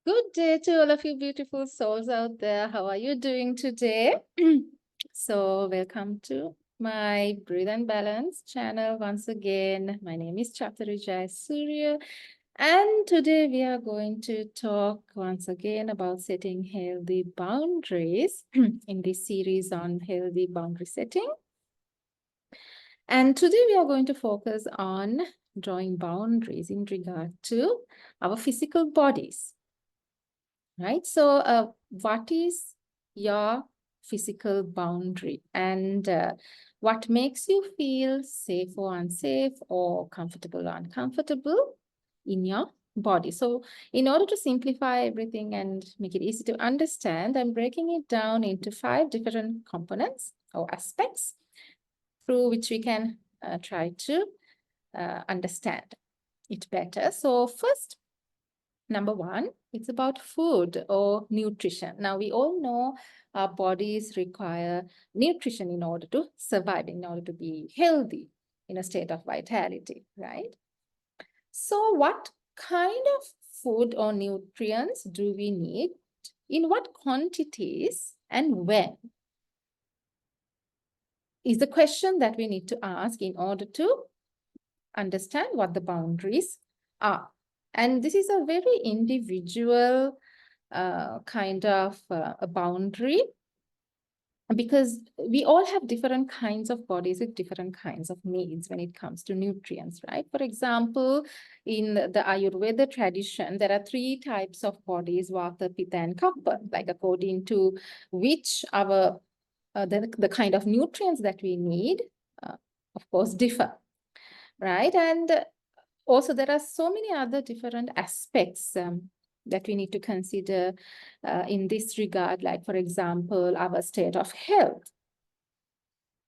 Good day to all of you beautiful souls out there. How are you doing today? So, welcome to my Breathe and Balance channel once again. My name is Chaturujai Surya, and today we are going to talk once again about setting healthy boundaries in this series on healthy boundary setting. And today we are going to focus on drawing boundaries in regard to our physical bodies. Right? So, what is your physical boundary and what makes you feel safe or unsafe or comfortable or uncomfortable in your body? So, in order to simplify everything and make it easy to understand, I'm breaking it down into 5 different components or aspects through which we can try to understand it better. So, first, number one, it's about food or nutrition. Now, we all know our bodies require nutrition in order to survive, in order to be healthy in a state of vitality, right? So, what kind of food or nutrients do we need? In what quantities and when? Is the question that we need to ask in order to understand what the boundaries are. And this is a very individual kind of a boundary because we all have different kinds of bodies with different kinds of needs when it comes to nutrients, right? For example, in the Ayurveda tradition, there are 3 types of bodies, Vata, Pitta, and Kapha, like according to which our the kind of nutrients that we need, of course, differ, right? And also, there are so many other different aspects that we need to consider in this regard, like, for example, our state of health.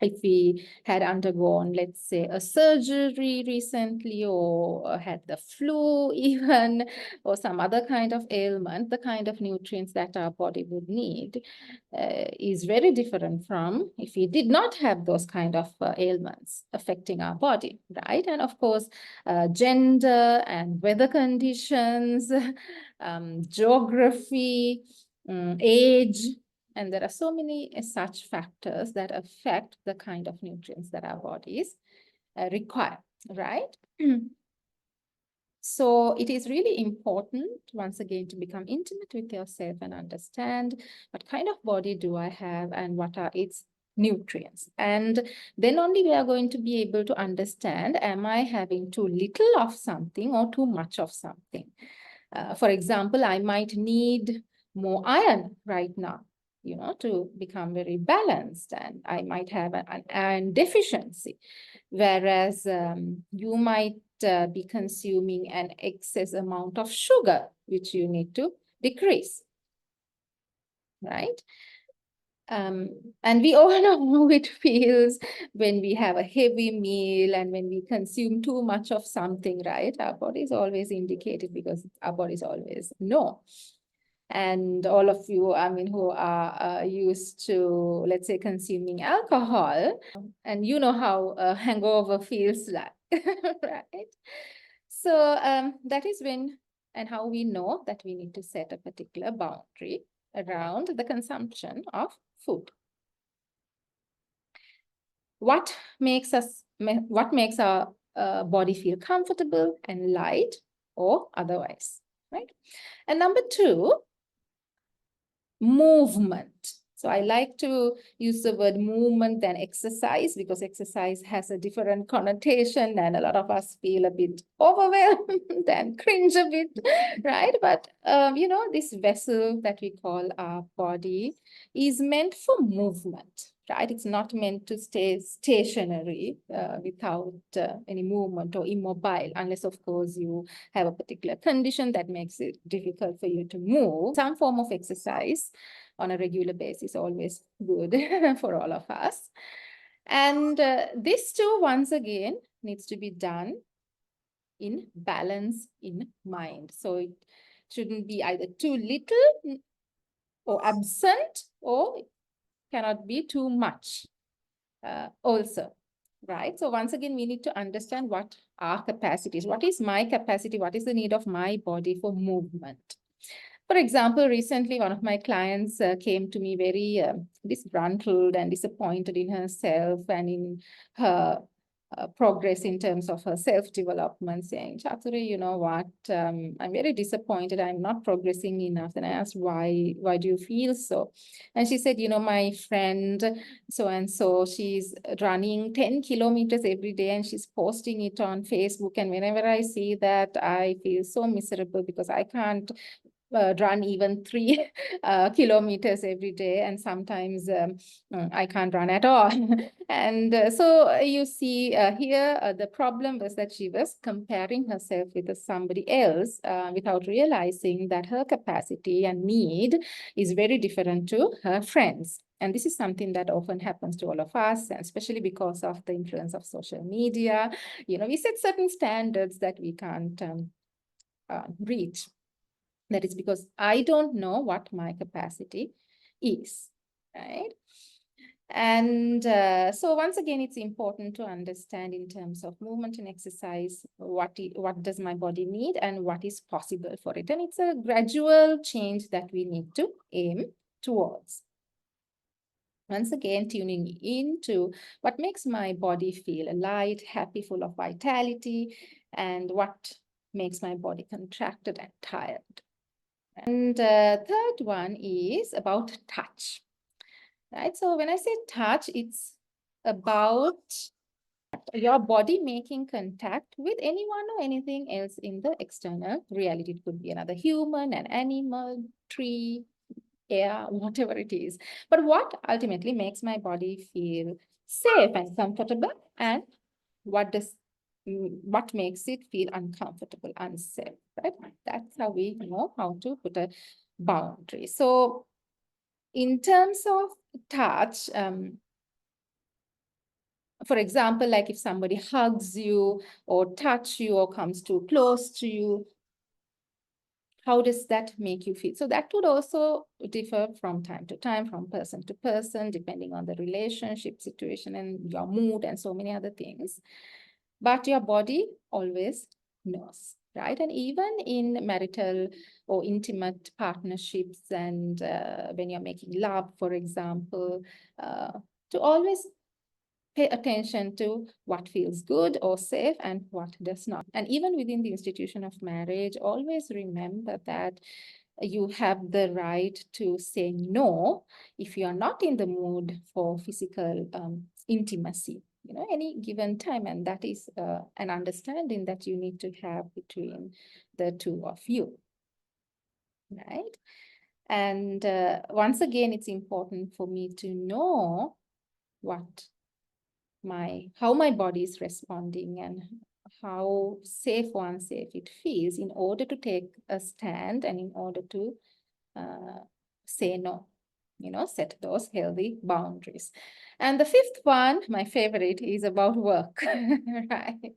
If we had undergone, let's say, a surgery recently or had the flu even, or some other kind of ailment, the kind of nutrients that our body would need is very different from if we did not have those kind of ailments affecting our body, right? And of course, gender and weather conditions, geography, age, and there are so many such factors that affect the kind of nutrients that our bodies require, right? So it is really important, once again, to become intimate with yourself and understand what kind of body do I have and what are its nutrients. And then only we are going to be able to understand, am I having too little of something or too much of something? For example, I might need more iron right now, to become very balanced, and I might have an iron deficiency. Whereas you might be consuming an excess amount of sugar, which you need to decrease, right? And we all know how it feels when we have a heavy meal and when we consume too much of something, right? Our body is always indicated because our bodies always know. And all of you, I mean, who are used to, let's say, consuming alcohol, and you know how a hangover feels like, right? So that is when and how we know that we need to set a particular boundary around the consumption of food. What makes our body feel comfortable and light or otherwise, right? And number 2, movement. So I like to use the word movement than exercise because exercise has a different connotation and a lot of us feel a bit overwhelmed and cringe a bit, right? But, this vessel that we call our body is meant for movement, right? It's not meant to stay stationary without any movement or immobile, unless, of course, you have a particular condition that makes it difficult for you to move. Some form of exercise on a regular basis always good for all of us. And this too, once again, needs to be done in balance in mind. So it shouldn't be either too little or absent, or it cannot be too much also. Right. So once again, we need to understand what our capacity is. What is my capacity? What is the need of my body for movement? For example, recently one of my clients came to me very disgruntled and disappointed in herself and in her progress in terms of her self-development, saying, Chaturi, you know what, I'm very disappointed. I'm not progressing enough. And I asked, why do you feel so? And she said, you know, my friend so-and-so, she's running 10 kilometers every day and she's posting it on Facebook. And whenever I see that, I feel so miserable because I can't run even 3 kilometers every day, and sometimes I can't run at all. And so you see here, the problem was that she was comparing herself with somebody else without realizing that her capacity and need is very different to her friends. And this is something that often happens to all of us, and especially because of the influence of social media. You know, we set certain standards that we can't reach. That is because I don't know what my capacity is, right? And so once again, it's important to understand in terms of movement and exercise, what does my body need and what is possible for it. And it's a gradual change that we need to aim towards. Once again, tuning into what makes my body feel light, happy, full of vitality, and what makes my body contracted and tired. And third one is about touch, right? So when I say touch, it's about your body making contact with anyone or anything else in the external reality. It could be another human, an animal, tree, air, whatever it is. But what ultimately makes my body feel safe and comfortable, and what makes it feel uncomfortable, unsafe, right? That's how we know how to put a boundary. So in terms of touch, for example, like if somebody hugs you or touch you or comes too close to you, how does that make you feel? So that would also differ from time to time, from person to person, depending on the relationship situation and your mood and so many other things. But your body always knows, right? And even in marital or intimate partnerships, and when you're making love, for example, to always pay attention to what feels good or safe and what does not. And even within the institution of marriage, always remember that you have the right to say no if you are not in the mood for physical intimacy, you know, any given time. And that is an understanding that you need to have between the two of you, right? And once again, it's important for me to know how my body is responding and how safe or unsafe it feels in order to take a stand and in order to say no, you know, set those healthy boundaries. And the fifth one, my favorite, is about work, right?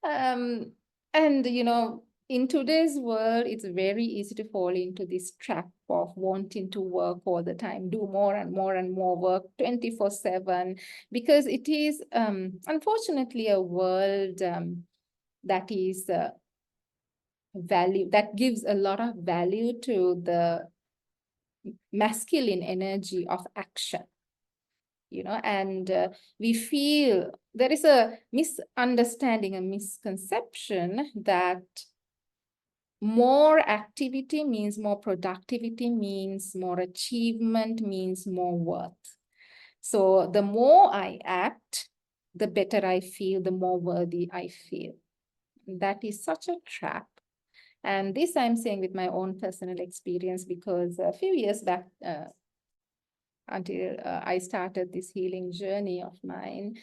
And, you know, in today's world, it's very easy to fall into this trap of wanting to work all the time, do more and more and more work 24/7, because it is unfortunately a world that is that gives a lot of value to the masculine energy of action, you know, and we feel there is a misunderstanding, a misconception that more activity means more productivity, means more achievement, means more worth. So the more I act, the better I feel, the more worthy I feel. That is such a trap. And this I'm saying with my own personal experience, because a few years back, until I started this healing journey of mine,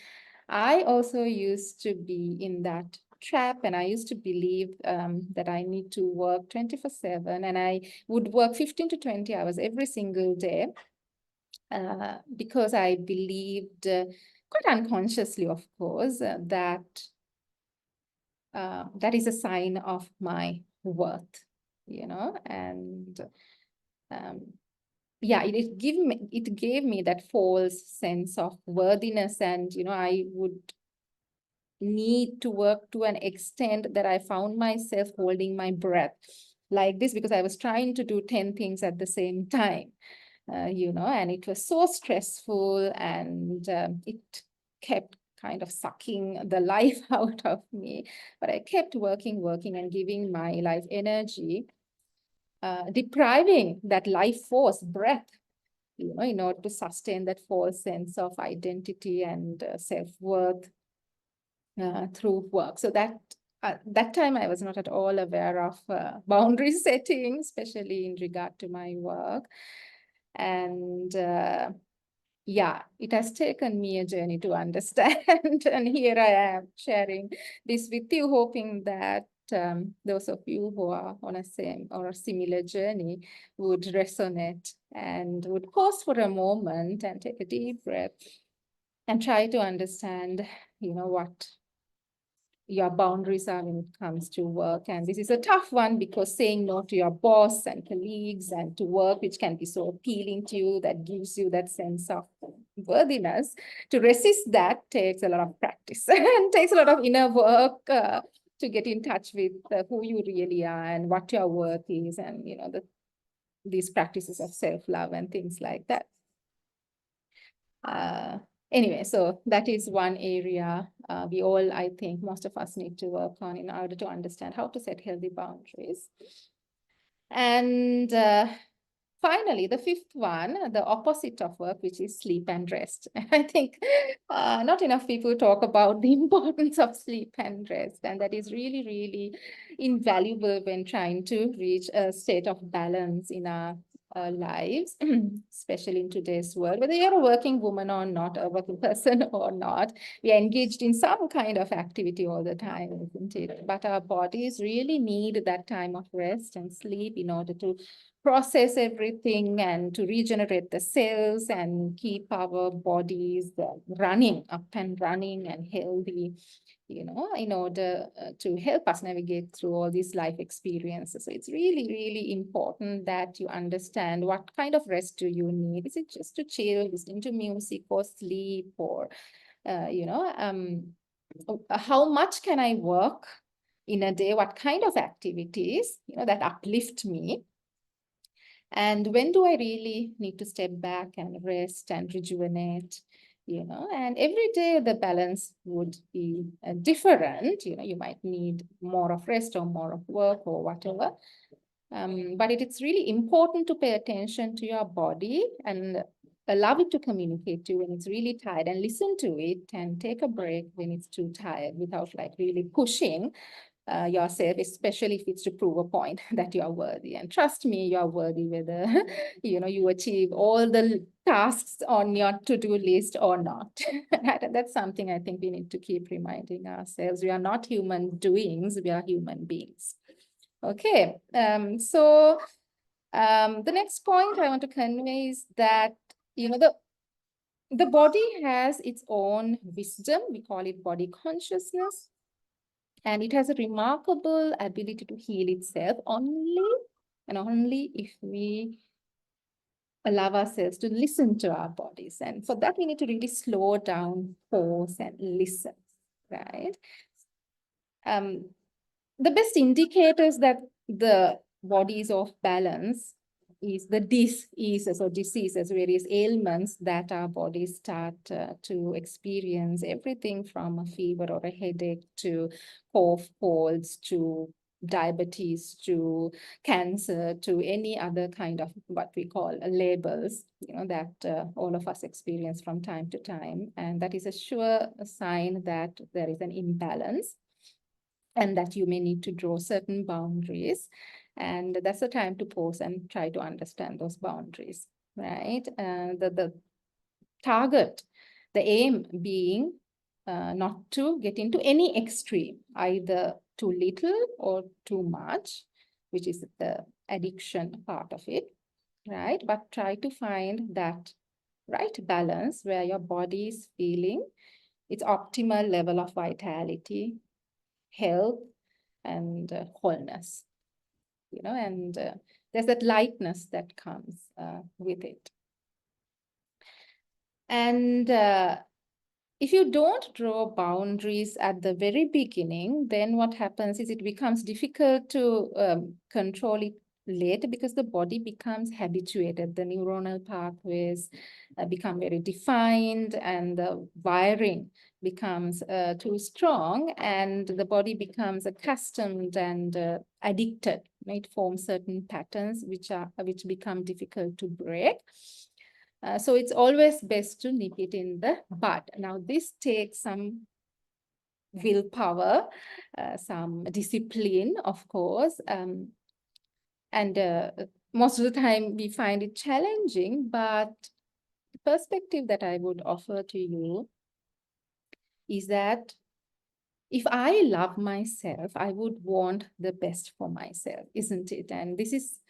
I also used to be in that trap, and I used to believe that I need to work 24/7, and I would work 15 to 20 hours every single day because I believed, quite unconsciously, of course, that that is a sign of my worth, you know, and yeah, it gave me that false sense of worthiness, and you know, I would need to work to an extent that I found myself holding my breath like this because I was trying to do 10 things at the same time, and it was so stressful, and it kept kind of sucking the life out of me. But I kept working, and giving my life energy, depriving that life force, breath, in order to sustain that false sense of identity and self-worth through work. So that time I was not at all aware of boundary setting, especially in regard to my work. And yeah, it has taken me a journey to understand. And here I am sharing this with you, hoping that those of you who are on a same or a similar journey would resonate and would pause for a moment and take a deep breath and try to understand, what your boundaries are when it comes to work. And this is a tough one because saying no to your boss and colleagues and to work, which can be so appealing to you, that gives you that sense of worthiness, to resist that takes a lot of practice and takes a lot of inner work to get in touch with who you really are and what your worth is, and these practices of self-love and things like that. Anyway, so that is one area we all, I think, most of us need to work on in order to understand how to set healthy boundaries. And finally, the fifth one, the opposite of work, which is sleep and rest. I think not enough people talk about the importance of sleep and rest, and that is really, really invaluable when trying to reach a state of balance in our lives, especially in today's world. Whether you're a working woman or not, a working person or not, we are engaged in some kind of activity all the time, isn't it? But our bodies really need that time of rest and sleep in order to process everything and to regenerate the cells and keep our bodies running, up and running and healthy, in order to help us navigate through all these life experiences. So it's really, really important that you understand what kind of rest do you need. Is it just to chill, listening to music, or sleep, or, how much can I work in a day? What kind of activities, that uplift me? And when do I really need to step back and rest and rejuvenate? And every day the balance would be different. You might need more of rest or more of work or whatever. But it's really important to pay attention to your body and allow it to communicate to you when it's really tired, and listen to it and take a break when it's too tired without like really pushing yourself, especially if it's to prove a point that you are worthy. And trust me, you are worthy whether you achieve all the tasks on your to-do list or not. That's something I think we need to keep reminding ourselves. We are not human doings, we are human beings. Okay, so the next point I want to convey is that the body has its own wisdom. We call it body consciousness. And it has a remarkable ability to heal itself only if we allow ourselves to listen to our bodies. And for that, we need to really slow down, pause, and listen, right? The best indicators that the body is off balance is the diseases or diseases, various ailments that our bodies start to experience, everything from a fever or a headache to cough, colds, to diabetes, to cancer, to any other kind of what we call labels, that all of us experience from time to time. And that is a sure sign that there is an imbalance, and that you may need to draw certain boundaries. And that's the time to pause and try to understand those boundaries, right? The target, the aim being not to get into any extreme, either too little or too much, which is the addiction part of it, right? But try to find that right balance where your body is feeling its optimal level of vitality, health, and wholeness, and there's that lightness that comes with it. And if you don't draw boundaries at the very beginning, then what happens is it becomes difficult to control it later because the body becomes habituated. The neuronal pathways become very defined and the wiring becomes too strong and the body becomes accustomed and addicted. It forms certain patterns which become difficult to break. So it's always best to nip it in the bud. Now, this takes some willpower, some discipline, of course. And most of the time we find it challenging, but the perspective that I would offer to you is that if I love myself, I would want the best for myself, isn't it? And this is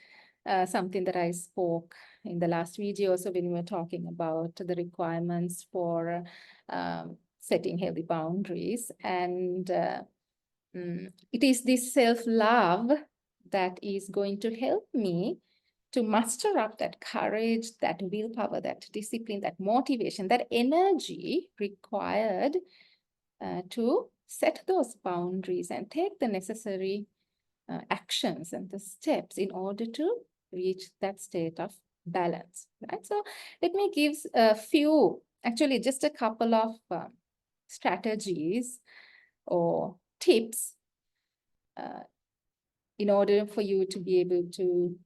something that I spoke in the last video. So when we were talking about the requirements for setting healthy boundaries, and it is this self-love that is going to help me to muster up that courage, that willpower, that discipline, that motivation, that energy required to set those boundaries and take the necessary actions and the steps in order to reach that state of balance, right? So let me give a few, actually just a couple of strategies or tips in order for you to be able to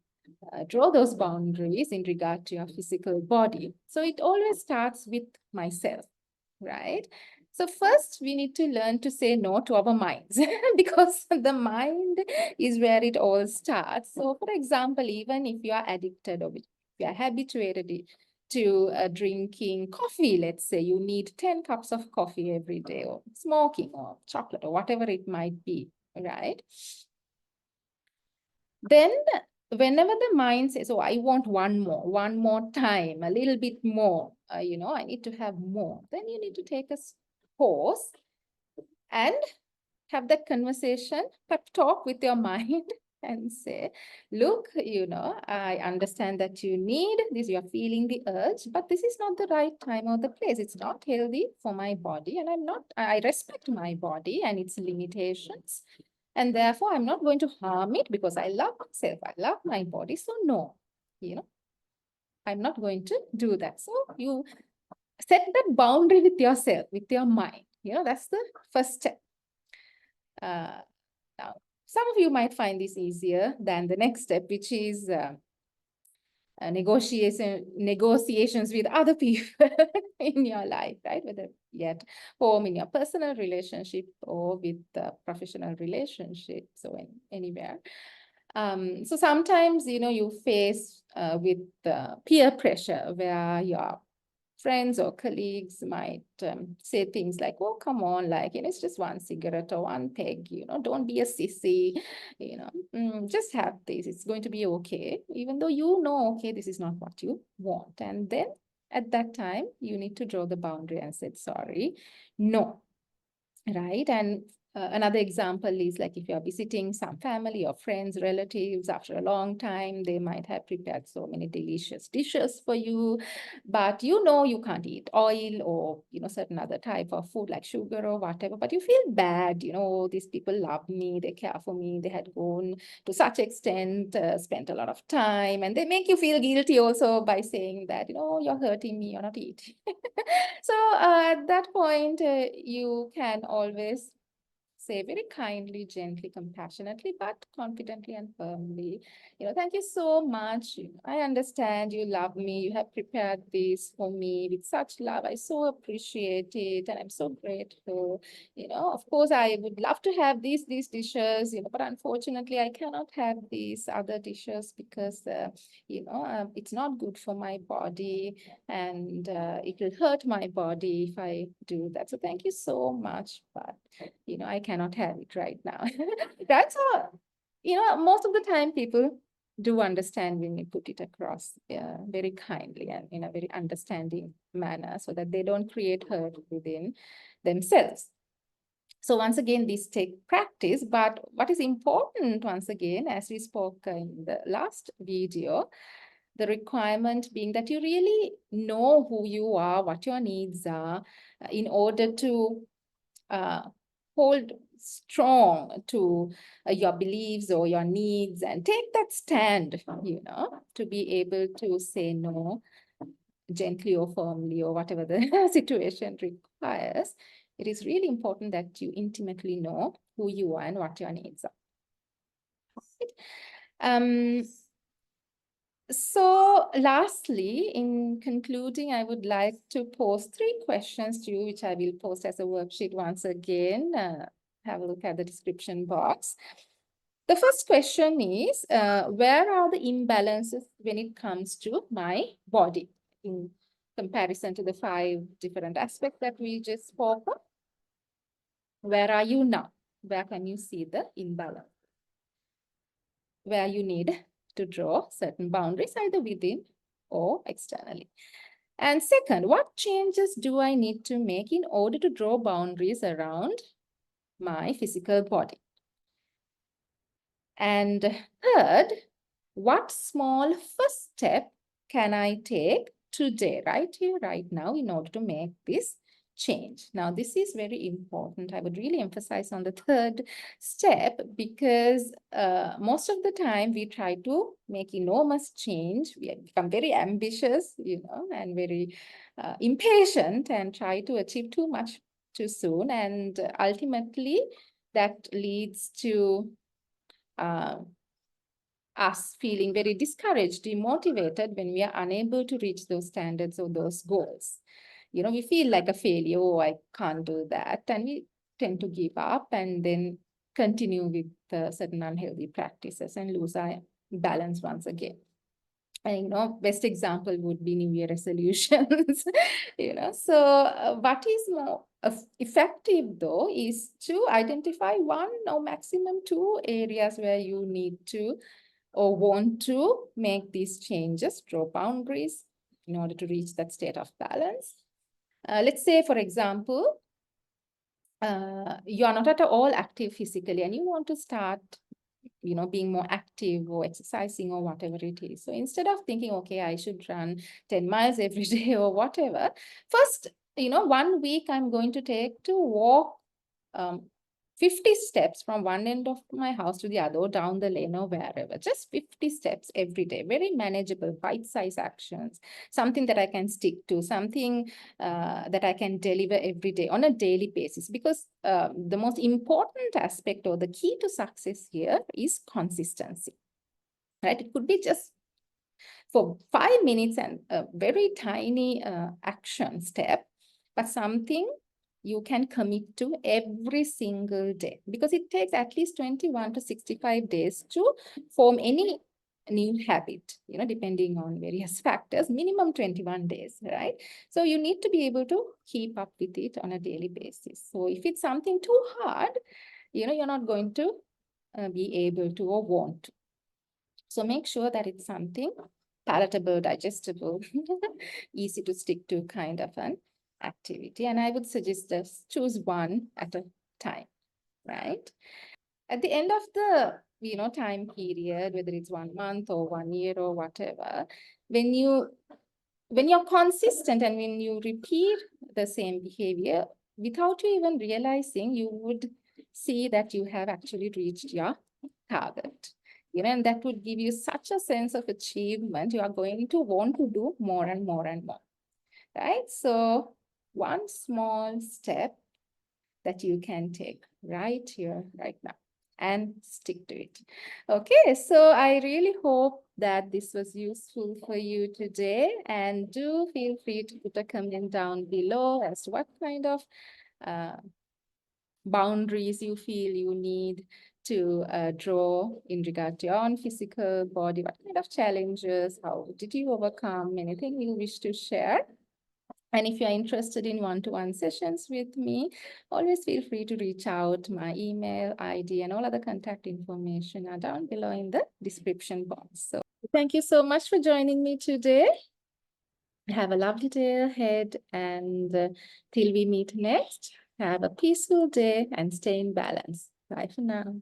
draw those boundaries in regard to your physical body. So it always starts with myself, right? So first, we need to learn to say no to our minds because the mind is where it all starts. So for example, even if you are addicted or if you are habituated to drinking coffee, let's say you need 10 cups of coffee every day, or smoking or chocolate or whatever it might be, right? Then whenever the mind says, oh, I want one more time, a little bit more, I need to have more, then you need to take a pause and have that conversation, pep talk with your mind and say, look, I understand that you need this, you're feeling the urge, but this is not the right time or the place. It's not healthy for my body, and I respect my body and its limitations. And therefore, I'm not going to harm it because I love myself. I love my body. So no, I'm not going to do that. So you set that boundary with yourself, with your mind. That's the first step. Now, some of you might find this easier than the next step, which is negotiations with other people in your life, right? Whether yet home, in your personal relationship, or with professional relationships, or anywhere. So sometimes, you face with peer pressure where your friends or colleagues might say things like, oh, come on, like, it's just one cigarette or one peg, don't be a sissy, just have this, it's going to be okay, even though okay, this is not what you want. And then at that time, you need to draw the boundary and say, sorry, no, right? And another example is like if you're visiting some family or friends, relatives after a long time, they might have prepared so many delicious dishes for you, but you can't eat oil or certain other type of food like sugar or whatever, but you feel bad, these people love me, they care for me, they had gone to such extent, spent a lot of time, and they make you feel guilty also by saying that, you're hurting me, you're not eating. So at that point, you can always say very kindly, gently, compassionately, but confidently and firmly, thank you so much. I understand you love me. You have prepared this for me with such love. I so appreciate it, and I'm so grateful. Of course, I would love to have these dishes, but unfortunately, I cannot have these other dishes because, it's not good for my body, and it will hurt my body if I do that. So thank you so much, but I cannot have it right now. That's all. Most of the time people do understand when you put it across very kindly and in a very understanding manner so that they don't create hurt within themselves. So once again, these take practice, but what is important once again, as we spoke in the last video, The requirement being that you really know who you are, what your needs are, in order to hold strong to your beliefs or your needs and take that stand, to be able to say no gently or firmly or whatever the situation requires. It is really important that you intimately know who you are and what your needs are. So lastly, in concluding, I would like to pose 3 questions to you, which I will post as a worksheet once again. Have a look at the description box. The first question is, where are the imbalances when it comes to my body in comparison to the 5 different aspects that we just spoke of? Where are you now? Where can you see the imbalance? Where you need to draw certain boundaries either within or externally. And second, what changes do I need to make in order to draw boundaries around my physical body? And third, what small first step can I take today, right here, right now, in order to make this change? Now, this is very important. I would really emphasize on the third step because most of the time we try to make enormous change. We become very ambitious, and very impatient and try to achieve too much too soon. And ultimately, that leads to us feeling very discouraged, demotivated when we are unable to reach those standards or those goals. We feel like a failure. Oh, I can't do that. And we tend to give up and then continue with certain unhealthy practices and lose our balance once again. And, best example would be New Year resolutions, So what is more effective though is to identify 1 or maximum 2 areas where you need to or want to make these changes, draw boundaries in order to reach that state of balance. Let's say, for example, you are not at all active physically and you want to start, being more active or exercising or whatever it is. So instead of thinking, okay, I should run 10 miles every day or whatever, first, 1 week I'm going to take to walk 50 steps from one end of my house to the other, or down the lane or wherever. Just 50 steps every day. Very manageable, bite-sized actions. Something that I can stick to. Something that I can deliver every day on a daily basis. Because the most important aspect or the key to success here is consistency. Right? It could be just for 5 minutes and a very tiny action step, but something you can commit to every single day, because it takes at least 21 to 65 days to form any new habit, depending on various factors, minimum 21 days, right? So you need to be able to keep up with it on a daily basis. So if it's something too hard, you're not going to be able to or want to. So make sure that it's something palatable, digestible, easy to stick to kind of an activity. And I would suggest just choose 1 at a time, right? At the end of the, time period, whether it's 1 month or 1 year or whatever, when you're consistent and when you repeat the same behavior, without you even realizing, you would see that you have actually reached your target. And that would give you such a sense of achievement. You are going to want to do more and more and more, right? So 1 small step that you can take right here, right now, and stick to it. Okay, so I really hope that this was useful for you today, and do feel free to put a comment down below as to what kind of boundaries you feel you need to draw in regard to your own physical body. What kind of challenges, how did you overcome, anything you wish to share? And if you're interested in one-to-one sessions with me, always feel free to reach out. My email, ID, and all other contact information are down below in the description box. So thank you so much for joining me today. Have a lovely day ahead, and till we meet next, have a peaceful day and stay in balance. Bye for now.